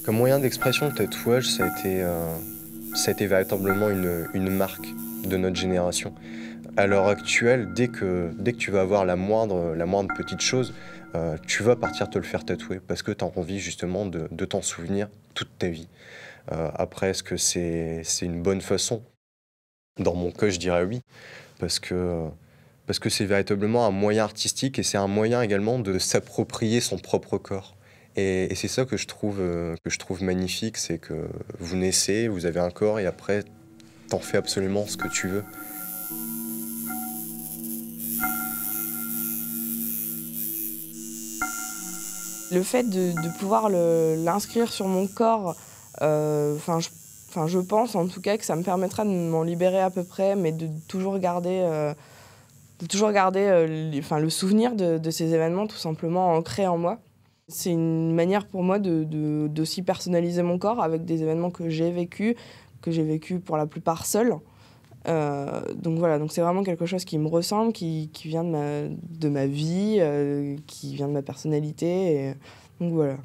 Comme moyen d'expression, le tatouage, ça a été véritablement une marque de notre génération. À l'heure actuelle, dès que tu vas avoir la moindre petite chose, tu vas partir te le faire tatouer parce que tu as envie justement de t'en souvenir toute ta vie. Après, est-ce que c'est une bonne façon? Dans mon cas, je dirais oui, parce que, parce que c'est véritablement un moyen artistique et c'est un moyen également de s'approprier son propre corps. Et c'est ça que je trouve magnifique, c'est que vous naissez, vous avez un corps et après, t'en fais absolument ce que tu veux. Le fait de pouvoir l'inscrire sur mon corps, je pense en tout cas que ça me permettra de m'en libérer à peu près, mais de toujours garder, le souvenir de ces événements tout simplement ancrés en moi. C'est une manière pour moi d'aussi personnaliser mon corps avec des événements que j'ai vécus pour la plupart seule. Donc voilà, donc c'est vraiment quelque chose qui me ressemble, qui vient de ma vie, qui vient de ma personnalité. Donc voilà.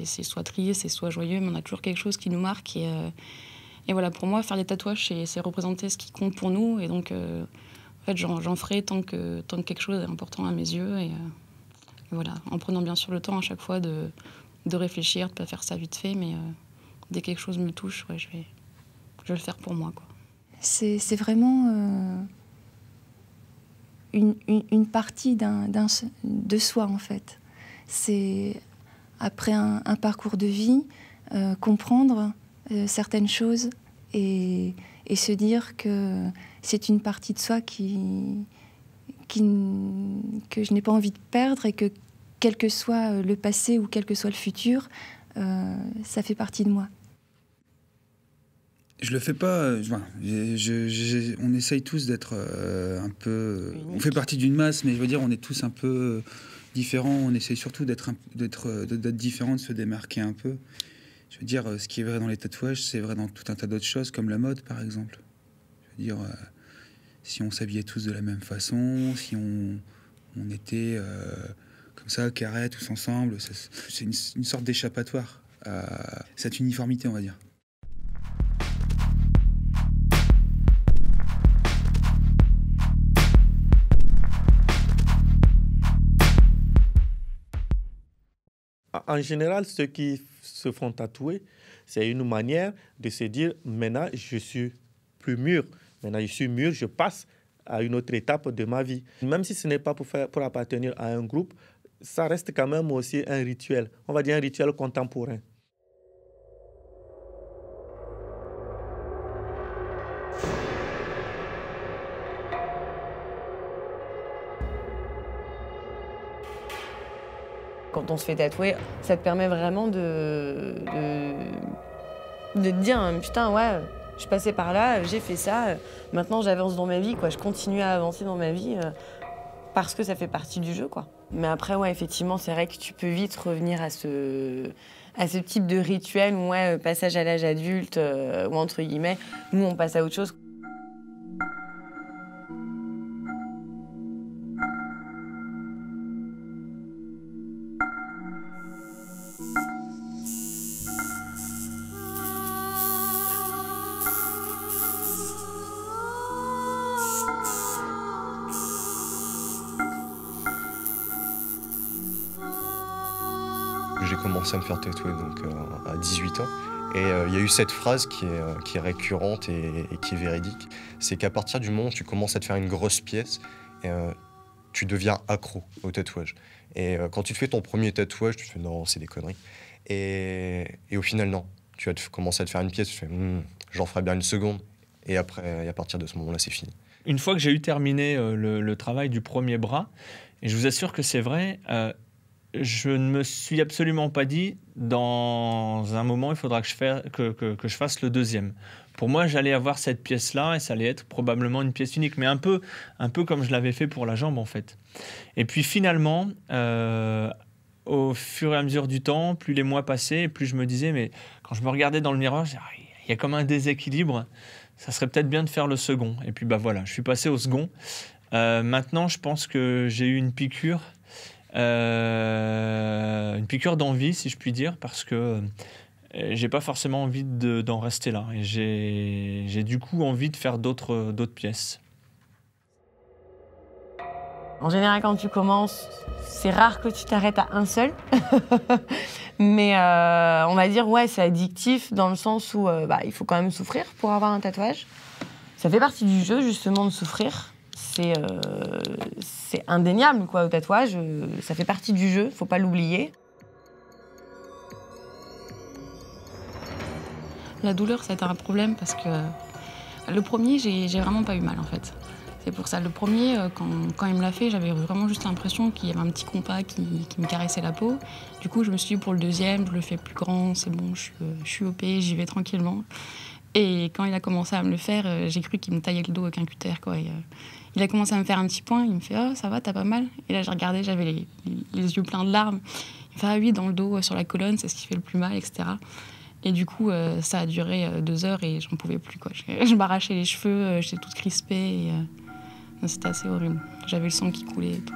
C'est soit trié, c'est soit joyeux, mais on a toujours quelque chose qui nous marque. Et voilà, pour moi, faire des tatouages, c'est représenter ce qui compte pour nous. Et donc, en fait, j'en ferai tant que quelque chose est important à mes yeux. Et voilà, en prenant bien sûr le temps à chaque fois de réfléchir, de ne pas faire ça vite fait. Mais dès que quelque chose me touche, ouais, je vais le faire pour moi, quoi. C'est vraiment une partie de soi, en fait. C'est, après un parcours de vie, comprendre certaines choses et se dire que c'est une partie de soi que je n'ai pas envie de perdre et que, quel que soit le passé ou quel que soit le futur, ça fait partie de moi. Je le fais pas. On essaye tous d'être un peu. On fait partie d'une masse, mais je veux dire, on est tous un peu différents. On essaye surtout d'être différents, de se démarquer un peu. Je veux dire, ce qui est vrai dans les tatouages, c'est vrai dans tout un tas d'autres choses, comme la mode, par exemple. Je veux dire, si on s'habillait tous de la même façon, si on était comme ça, carrés, tous ensemble, c'est une sorte d'échappatoire à cette uniformité, on va dire. En général, ceux qui se font tatouer, c'est une manière de se dire « maintenant, je suis plus mûr. Maintenant, je suis mûr, je passe à une autre étape de ma vie ». Même si ce n'est pas pour appartenir à un groupe, ça reste quand même aussi un rituel. On va dire un rituel contemporain. Quand on se fait tatouer, ça te permet vraiment de te dire « Putain, ouais, je suis passée par là, j'ai fait ça, maintenant j'avance dans ma vie, quoi. Je continue à avancer dans ma vie parce que ça fait partie du jeu, quoi. » Mais après, ouais, effectivement, c'est vrai que tu peux vite revenir à ce type de rituel où, ouais, passage à l'âge adulte, ou entre guillemets, nous, on passe à autre chose. J'ai commencé à me faire tatouer donc, à 18 ans. Et il y a eu cette phrase qui est récurrente et qui est véridique. C'est qu'à partir du moment où tu commences à te faire une grosse pièce, tu deviens accro au tatouage. Et quand tu te fais ton premier tatouage, tu te fais non, c'est des conneries. Et au final, non. Tu vas commencer à te faire une pièce, tu fais j'en ferai bien une seconde. Et après, et à partir de ce moment-là, c'est fini. Une fois que j'ai eu terminé le travail du premier bras, et je vous assure que c'est vrai, je ne me suis absolument pas dit, dans un moment, il faudra que je fasse le deuxième. Pour moi, j'allais avoir cette pièce-là et ça allait être probablement une pièce unique, mais un peu comme je l'avais fait pour la jambe, en fait. Et puis finalement, au fur et à mesure du temps, plus les mois passaient, plus je me disais, mais quand je me regardais dans le miroir, je disais, il y a comme un déséquilibre, ça serait peut-être bien de faire le second. Et puis voilà, je suis passé au second. Maintenant, je pense que j'ai eu une piqûre Une piqûre d'envie, si je puis dire, parce que j'ai pas forcément envie d'en rester là. Et j'ai du coup envie de faire d'autres pièces. En général, quand tu commences, c'est rare que tu t'arrêtes à un seul. Mais on va dire, ouais, c'est addictif dans le sens où il faut quand même souffrir pour avoir un tatouage. Ça fait partie du jeu, justement, de souffrir. C'est indéniable, quoi, au tatouage. Ça fait partie du jeu, faut pas l'oublier. La douleur, ça a été un problème parce que le premier, j'ai vraiment pas eu mal, en fait. C'est pour ça. Le premier, quand il me l'a fait, j'avais vraiment juste l'impression qu'il y avait un petit compas qui me caressait la peau. Du coup, je me suis dit, pour le deuxième, je le fais plus grand, c'est bon, je suis OP, j'y vais tranquillement. Et quand il a commencé à me le faire, j'ai cru qu'il me taillait le dos avec un cutter, quoi. Il a commencé à me faire un petit point, il me fait « Oh, ça va, t'as pas mal ?» Et là, j'ai regardé, j'avais les yeux pleins de larmes. Il me fait « Ah oui, dans le dos, sur la colonne, c'est ce qui fait le plus mal, etc. » Et du coup, ça a duré 2 heures et j'en pouvais plus, quoi. Je m'arrachais les cheveux, j'étais toute crispée. Et, c'était assez horrible. J'avais le sang qui coulait et tout.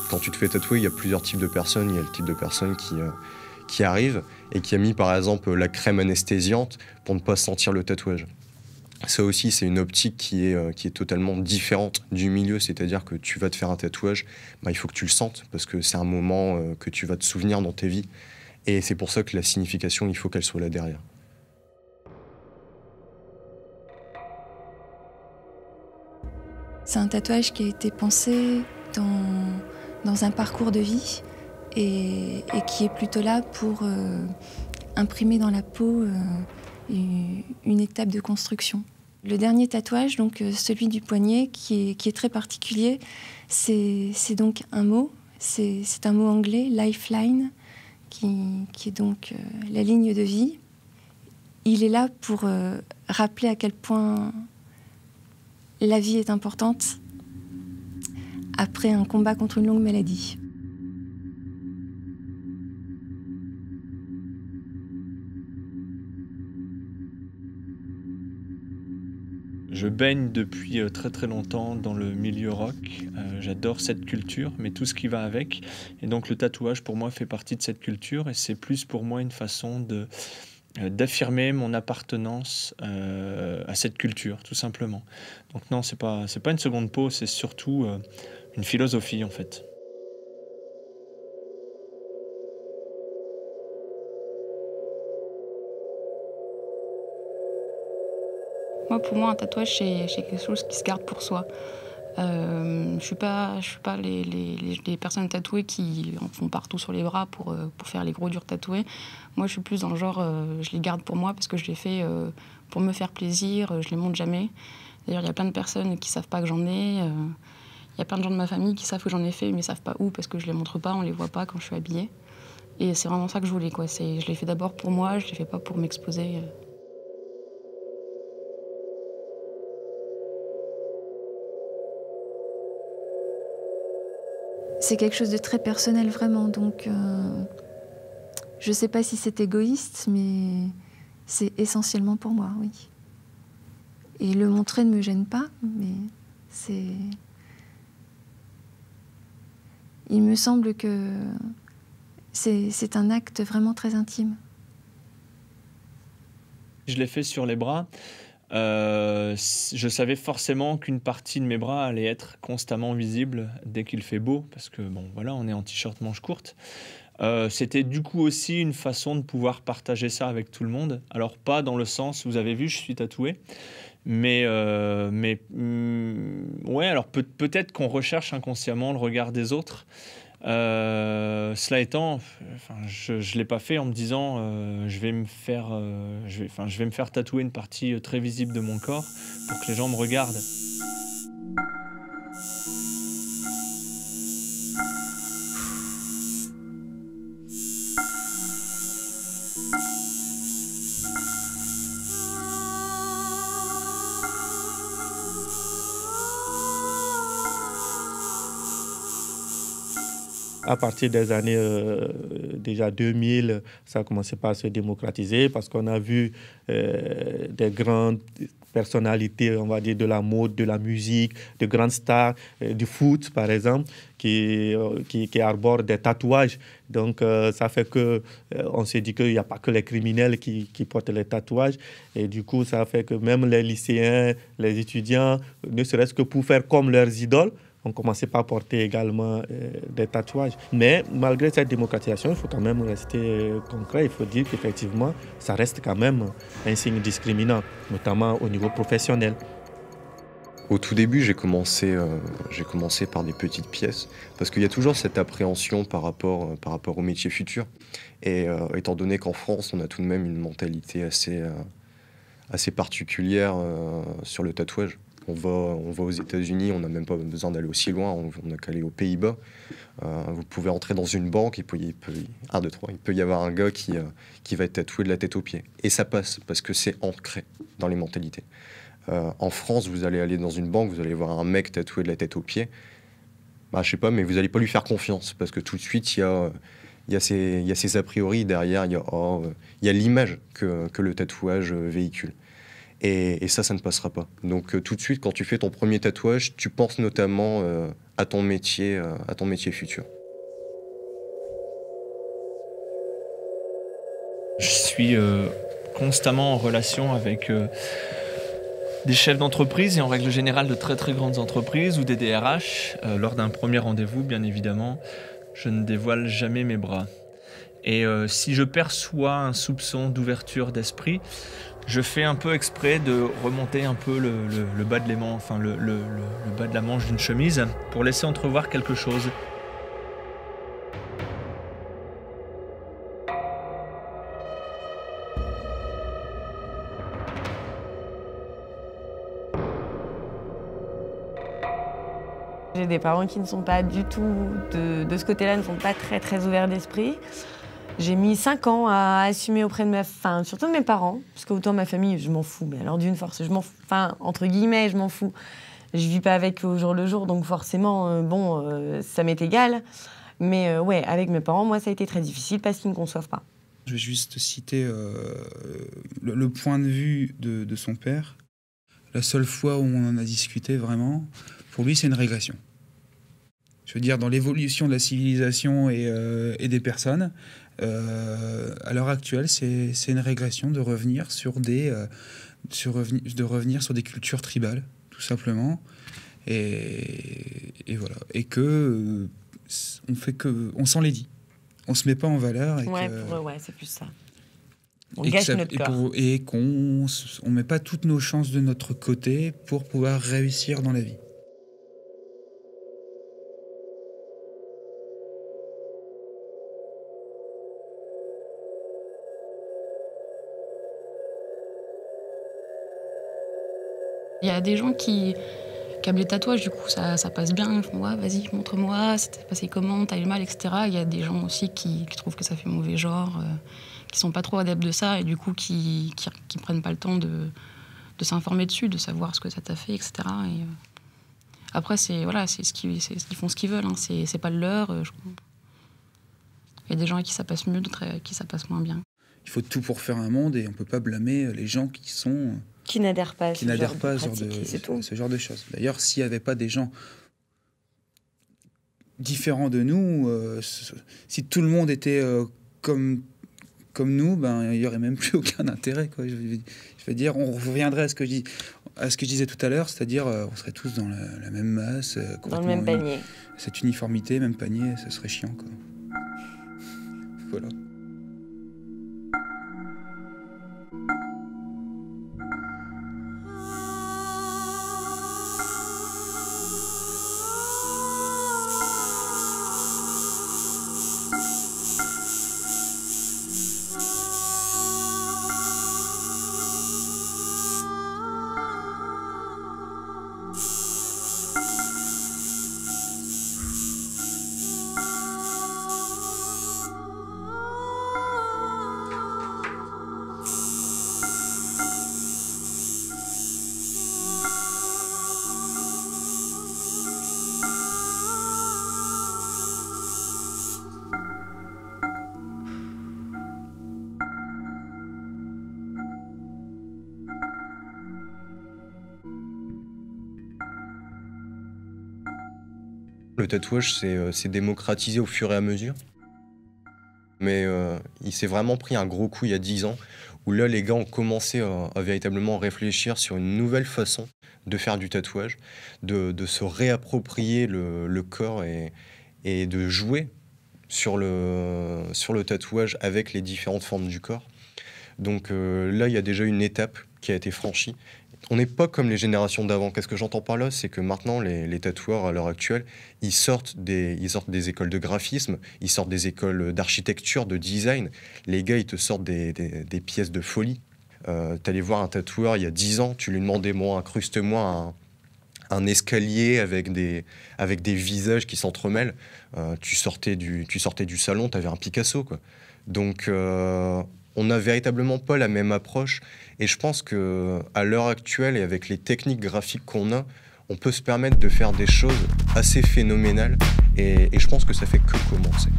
Quand tu te fais tatouer, il y a plusieurs types de personnes. Il y a le type de personne qui arrive et qui a mis par exemple la crème anesthésiante pour ne pas sentir le tatouage. Ça aussi, c'est une optique qui est totalement différente du milieu, c'est-à-dire que tu vas te faire un tatouage, il faut que tu le sentes parce que c'est un moment que tu vas te souvenir dans tes vies. Et c'est pour ça que la signification, il faut qu'elle soit là derrière. C'est un tatouage qui a été pensé dans un parcours de vie et qui est plutôt là pour imprimer dans la peau une étape de construction. Le dernier tatouage, donc celui du poignet, qui est très particulier, c'est donc un mot, c'est un mot anglais, lifeline, qui est donc la ligne de vie. Il est là pour rappeler à quel point la vie est importante après un combat contre une longue maladie. Je baigne depuis très très longtemps dans le milieu rock. J'adore cette culture, mais tout ce qui va avec. Et donc le tatouage pour moi fait partie de cette culture et c'est plus pour moi une façon d'affirmer mon appartenance à cette culture, tout simplement. Donc non, c'est pas une seconde peau, c'est surtout une philosophie en fait. Pour moi, un tatouage, c'est quelque chose qui se garde pour soi. Je suis pas les personnes tatouées qui en font partout sur les bras pour faire les gros durs tatoués. Moi, je suis plus dans le genre, je les garde pour moi parce que je les fais pour me faire plaisir, je les montre jamais. D'ailleurs, il y a plein de personnes qui savent pas que j'en ai. Il y a plein de gens de ma famille qui savent que j'en ai fait, mais savent pas où parce que je les montre pas, on les voit pas quand je suis habillée. Et c'est vraiment ça que je voulais, quoi. Je les fais d'abord pour moi, je les fais pas pour m'exposer. C'est quelque chose de très personnel, vraiment. Donc, je ne sais pas si c'est égoïste, mais c'est essentiellement pour moi, oui. Et le montrer ne me gêne pas, mais c'est... Il me semble que c'est un acte vraiment très intime. Je l'ai fait sur les bras. Je savais forcément qu'une partie de mes bras allait être constamment visible dès qu'il fait beau, parce que bon, voilà, on est en t-shirt manche courte. C'était du coup aussi une façon de pouvoir partager ça avec tout le monde. Alors pas dans le sens, vous avez vu, je suis tatoué, mais ouais, alors peut-être qu'on recherche inconsciemment le regard des autres. Cela étant, je l'ai pas fait en me disant je vais me faire tatouer une partie très visible de mon corps pour que les gens me regardent. à partir des années déjà 2000, ça a commencé par se démocratiser parce qu'on a vu des grandes personnalités, on va dire, de la mode, de la musique, de grandes stars, du foot, par exemple, qui arborent des tatouages. Donc, ça fait qu'on s'est dit qu'il n'y a pas que les criminels qui portent les tatouages. Et du coup, ça fait que même les lycéens, les étudiants, ne serait-ce que pour faire comme leurs idoles, on commençait par porter également des tatouages. Mais malgré cette démocratisation, il faut quand même rester concret. Il faut dire qu'effectivement, ça reste quand même un signe discriminant, notamment au niveau professionnel. Au tout début, j'ai commencé par des petites pièces, parce qu'il y a toujours cette appréhension par rapport au métier futur. Et étant donné qu'en France, on a tout de même une mentalité assez particulière sur le tatouage. On va aux États-Unis, on n'a même pas besoin d'aller aussi loin, on n'a qu'à aller aux Pays-Bas. Vous pouvez entrer dans une banque, il peut y avoir un gars qui va être tatoué de la tête aux pieds. Et ça passe, parce que c'est ancré dans les mentalités. En France, vous allez aller dans une banque, vous allez voir un mec tatoué de la tête aux pieds. Bah, je sais pas, mais vous n'allez pas lui faire confiance, parce que tout de suite, il y a ces a priori derrière, il y a l'image que le tatouage véhicule. Et ça ne passera pas. Donc tout de suite, quand tu fais ton premier tatouage, tu penses notamment à ton métier futur. Je suis constamment en relation avec des chefs d'entreprise et en règle générale de très très grandes entreprises ou des DRH. Lors d'un premier rendez-vous, bien évidemment, je ne dévoile jamais mes bras. Et si je perçois un soupçon d'ouverture d'esprit, je fais un peu exprès de remonter un peu le bas de l'aimant, enfin le bas de la manche d'une chemise pour laisser entrevoir quelque chose. J'ai des parents qui ne sont pas du tout, de ce côté-là, ne sont pas très très ouverts d'esprit. J'ai mis 5 ans à assumer auprès de surtout de mes parents, parce qu'autant ma famille, je m'en fous, mais alors d'une force, je m'en fous, entre guillemets, je m'en fous. Je vis pas avec eux au jour le jour, donc forcément, ça m'est égal. Mais ouais, avec mes parents, moi, ça a été très difficile parce qu'ils ne conçoivent pas. Je vais juste citer le point de vue de son père. La seule fois où on en a discuté vraiment, pour lui, c'est une régression. Je veux dire, dans l'évolution de la civilisation et des personnes, à l'heure actuelle, c'est une régression de revenir sur des cultures tribales, tout simplement. Et voilà. Et que on s'en les dit. On se met pas en valeur. Pour eux, ouais, c'est plus ça. On gâche notre corps. Et qu'on met pas toutes nos chances de notre côté pour pouvoir réussir dans la vie. Il y a des gens qui aiment les tatouages, du coup ça passe bien, ils font ouais, vas-y, montre-moi, c'était passé comment, t'as eu mal, etc. Il y a des gens aussi qui trouvent que ça fait mauvais genre, qui sont pas trop adeptes de ça et du coup qui prennent pas le temps de s'informer dessus, de savoir ce que ça t'a fait, etc. Et, après, ils font ce qu'ils veulent, hein, c'est pas le leur. Il y a des gens à qui ça passe mieux, d'autres à qui ça passe moins bien. Il faut tout pour faire un monde et on peut pas blâmer les gens qui n'adhèrent pas à ce genre de choses. D'ailleurs, s'il n'y avait pas des gens différents de nous, si tout le monde était comme nous, il n'y aurait même plus aucun intérêt, quoi. Je veux dire, on reviendrait à ce que je disais tout à l'heure, c'est-à-dire on serait tous dans la même masse. Dans le même panier. Cette uniformité, même panier, ça serait chiant, quoi. Voilà. Le tatouage s'est démocratisé au fur et à mesure. Mais il s'est vraiment pris un gros coup il y a 10 ans, où là, les gars ont commencé à véritablement réfléchir sur une nouvelle façon de faire du tatouage, de se réapproprier le corps et de jouer sur le tatouage avec les différentes formes du corps. Donc là, il y a déjà une étape qui a été franchie. On n'est pas comme les générations d'avant. Qu'est-ce que j'entends par là? C'est que maintenant, les tatoueurs, à l'heure actuelle, ils sortent des écoles de graphisme, ils sortent des écoles d'architecture, de design. Les gars, ils te sortent des pièces de folie. T'allais voir un tatoueur il y a 10 ans, tu lui demandais, moi, incruste-moi un escalier avec des visages qui s'entremêlent. Tu sortais du salon, t'avais un Picasso, quoi. Donc, on n'a véritablement pas la même approche. Et je pense qu'à l'heure actuelle et avec les techniques graphiques qu'on a, on peut se permettre de faire des choses assez phénoménales. Et je pense que ça fait que commencer.